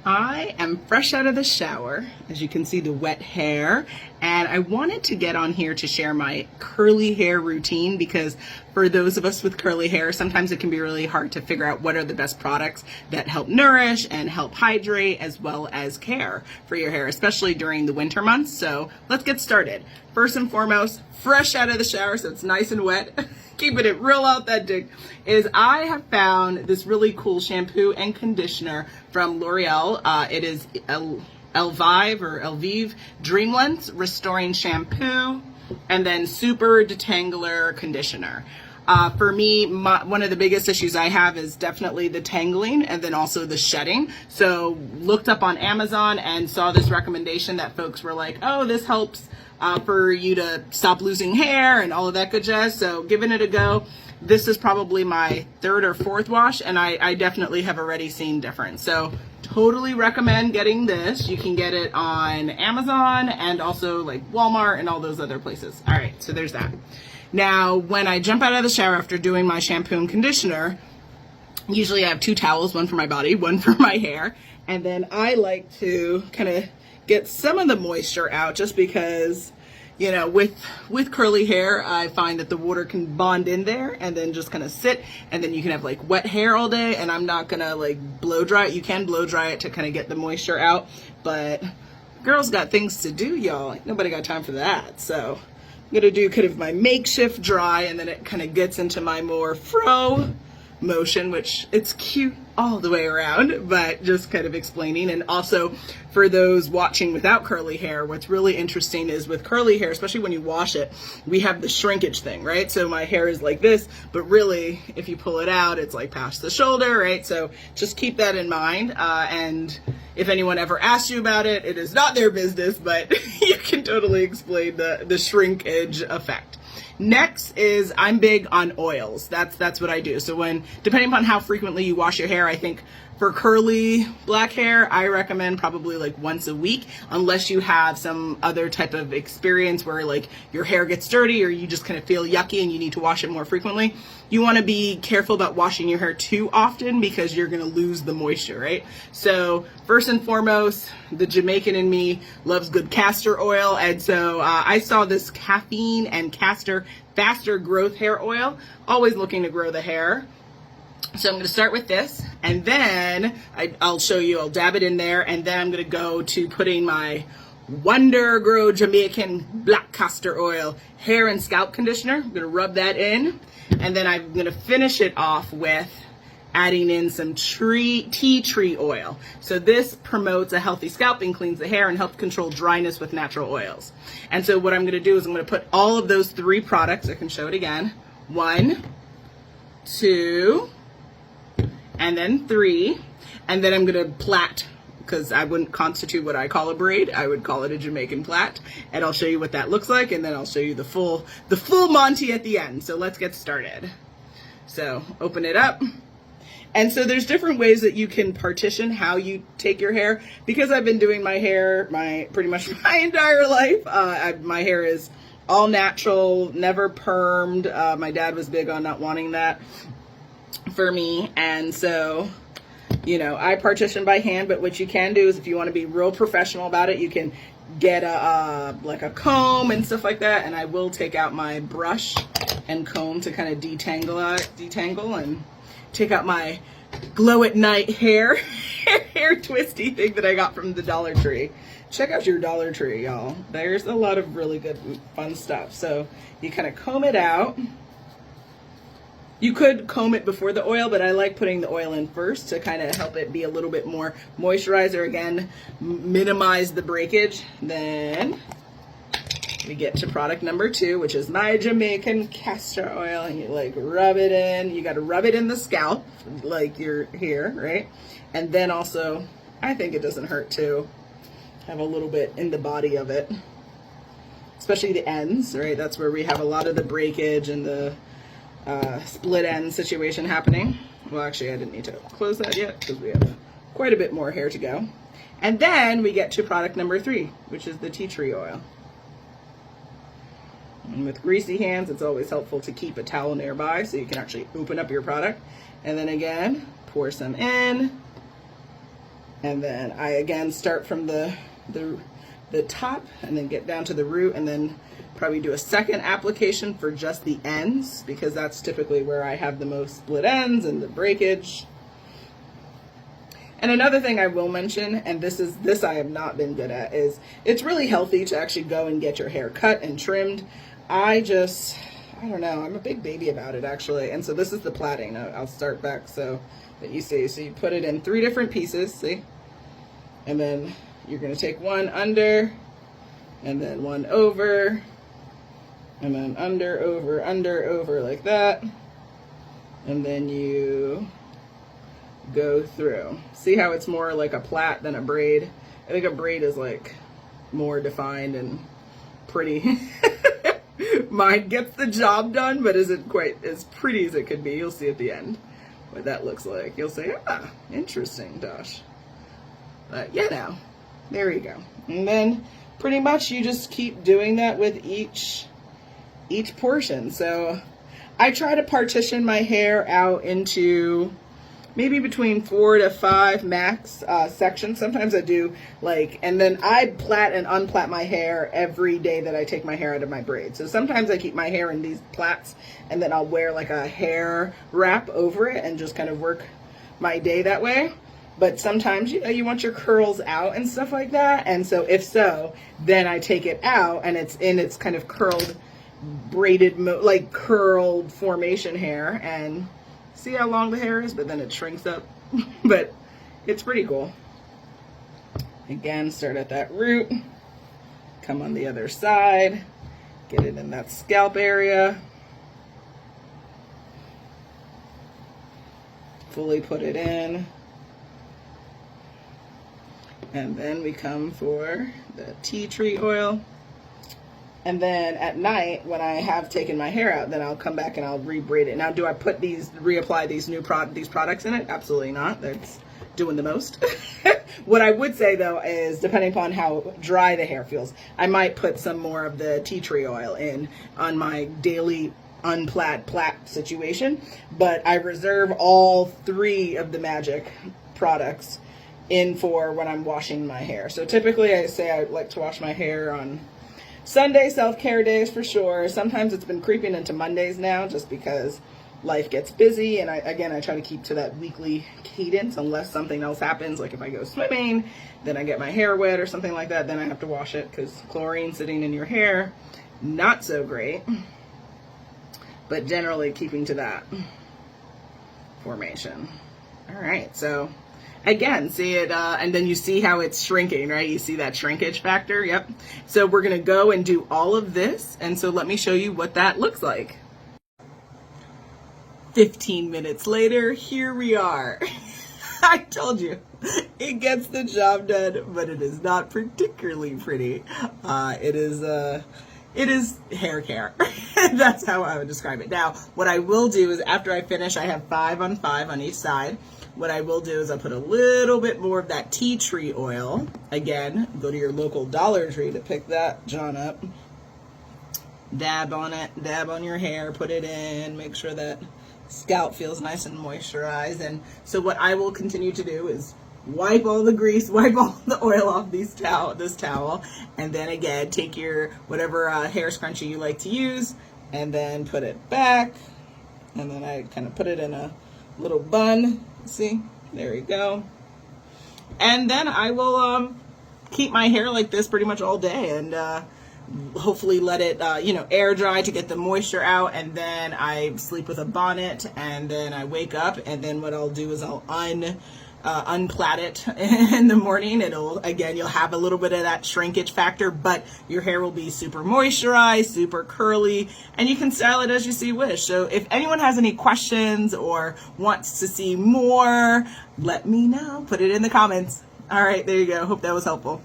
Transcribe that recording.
I am fresh out of the shower, as you can see the wet hair, and I wanted to get on here to share my curly hair routine because for those of us with curly hair, sometimes it can be really hard to figure out what are the best products that help nourish and help hydrate as well as care for your hair, especially during the winter months. So let's get started. First and foremost, fresh out of the shower, so it's nice and wet. Keeping it real authentic, is I have found this really cool shampoo and conditioner from L'Oreal. It is Elvive Dreamlens Restoring Shampoo, and then Super Detangler Conditioner. For me, one of the biggest issues I have is definitely the tangling and then also the shedding. So looked up on Amazon and saw this recommendation that folks were like, oh, this helps for you to stop losing hair and all of that good jazz. So giving it a go. This is probably my third or fourth wash, and I definitely have already seen difference. So totally recommend getting this. You can get it on Amazon and also like Walmart and all those other places. All right, so there's that. Now, when I jump out of the shower after doing my shampoo and conditioner, usually I have two towels, one for my body, one for my hair. And then I like to kind of get some of the moisture out just because, you know, with curly hair, I find that the water can bond in there and then just kind of sit, and then you can have like wet hair all day, and I'm not gonna like blow dry it. You can blow dry it to kind of get the moisture out, but girls got things to do, y'all. Nobody got time for that. So I'm gonna do kind of my makeshift dry, and then it kind of gets into my more fro motion, which it's cute all the way around, but just kind of explaining. And also for those watching without curly hair, what's really interesting is with curly hair, especially when you wash it, we have the shrinkage thing, right? So my hair is like this, but really if you pull it out, it's like past the shoulder, right? So just keep that in mind. And if anyone ever asks you about it, it is not their business, but you can totally explain the shrinkage effect. Next is I'm big on oils. That's what I do. So depending upon how frequently you wash your hair, I think for curly black hair, I recommend probably like once a week, unless you have some other type of experience where like your hair gets dirty or you just kind of feel yucky and you need to wash it more frequently. You want to be careful about washing your hair too often because you're going to lose the moisture, right? So first and foremost, the Jamaican in me loves good castor oil. And so I saw this caffeine and castor faster growth hair oil, always looking to grow the hair. So I'm going to start with this, and then I'll show you, I'll dab it in there, and then I'm going to go to putting my Wonder Grow Jamaican Black Castor Oil hair and scalp conditioner. I'm going to rub that in, and then I'm going to finish it off with adding in some tea tree oil. So this promotes a healthy scalp and cleans the hair and helps control dryness with natural oils. And so what I'm going to do is I'm going to put all of those three products, I can show it again, 1, 2, and then 3, and then I'm gonna plait, because I wouldn't constitute what I call a braid, I would call it a Jamaican plait, and I'll show you what that looks like, and then I'll show you the full Monty at the end. So let's get started. So open it up. And so there's different ways that you can partition how you take your hair. Because I've been doing my hair pretty much my entire life, my hair is all natural, never permed. My dad was big on not wanting that for me, and so, you know, I partition by hand. But what you can do is, if you want to be real professional about it, you can get like a comb and stuff like that, and I will take out my brush and comb to kind of detangle and take out my glow at night hair twisty thing that I got from the Dollar Tree. Check out your Dollar Tree, y'all. There's a lot of really good fun stuff. So you kind of comb it out. You could comb it before the oil, but I like putting the oil in first to kind of help it be a little bit more moisturizer, again, minimize the breakage. Then we get to product number 2, which is my Jamaican castor oil, and you like rub it in. You got to rub it in the scalp, like you're here, right? And then also, I think it doesn't hurt to have a little bit in the body of it, especially the ends, right? That's where we have a lot of the breakage and the split end situation happening. Well, actually, I didn't need to close that yet because we have quite a bit more hair to go. And then we get to product number 3, which is the tea tree oil. And with greasy hands, it's always helpful to keep a towel nearby so you can actually open up your product. And then again, pour some in. And then I again start from the top and then get down to the root, and then probably do a second application for just the ends, because that's typically where I have the most split ends and the breakage. And another thing I will mention, and this I have not been good at, is it's really healthy to actually go and get your hair cut and trimmed. I don't know, I'm a big baby about it actually. And so this is the plaiting. I'll start back so that you see. So you put it in 3 different pieces, see? And then you're gonna take one under, and then one over, and then under, over like that. And then you go through. See how it's more like a plait than a braid? I think a braid is like more defined and pretty. Mine gets the job done, but isn't quite as pretty as it could be. You'll see at the end what that looks like. You'll say, ah, interesting, Dosh. But yeah, now, there you go. And then pretty much you just keep doing that with each portion. So I try to partition my hair out into maybe between 4 to 5 max sections. Sometimes I do and then I plait and unplait my hair every day that I take my hair out of my braid. So sometimes I keep my hair in these plaits, and then I'll wear like a hair wrap over it and just kind of work my day that way. But sometimes, you want your curls out and stuff like that. And so if so, then I take it out and it's in its kind of curled, braided, curled formation hair, and see how long the hair is, but then it shrinks up. But it's pretty cool. Again, start at that root, come on the other side, get it in that scalp area, fully put it in, and then we come for the tea tree oil. And then at night, when I have taken my hair out, then I'll come back and I'll re-braid it. Now, do I reapply these products in it? Absolutely not. That's doing the most. What I would say though is, depending upon how dry the hair feels, I might put some more of the tea tree oil in on my daily unplait situation. But I reserve all 3 of the magic products in for when I'm washing my hair. So typically I say I like to wash my hair on Sunday, self-care days for sure. Sometimes it's been creeping into Mondays now just because life gets busy, and I try to keep to that weekly cadence unless something else happens, like if I go swimming, then I get my hair wet or something like that, then I have to wash it because chlorine sitting in your hair, not so great. But generally keeping to that formation. All right, so again, see it, and then you see how it's shrinking, right? You see that shrinkage factor? Yep. So we're gonna go and do all of this, and so let me show you what that looks like. 15 minutes later, here we are. I told you, it gets the job done, but it is not particularly pretty. It is hair care. That's how I would describe it. Now, what I will do is after I finish, I have 5 on 5 on each side. What I will do is I'll put a little bit more of that tea tree oil. Again, go to your local Dollar Tree to pick that John up. Dab on it, dab on your hair, put it in, make sure that scalp feels nice and moisturized. And so what I will continue to do is wipe all the grease, wipe all the oil off this towel, and then again, take your whatever hair scrunchie you like to use, and then put it back, and then I kind of put it in a little bun. See, there you go. And then I will keep my hair like this pretty much all day, and hopefully let it air dry to get the moisture out, and then I sleep with a bonnet, and then I wake up, and then what I'll do is I'll unplait it in the morning. You'll have a little bit of that shrinkage factor, but your hair will be super moisturized, super curly, and you can style it as you see wish. So if anyone has any questions or wants to see more, let me know. Put it in the comments. All right, there you go. Hope that was helpful.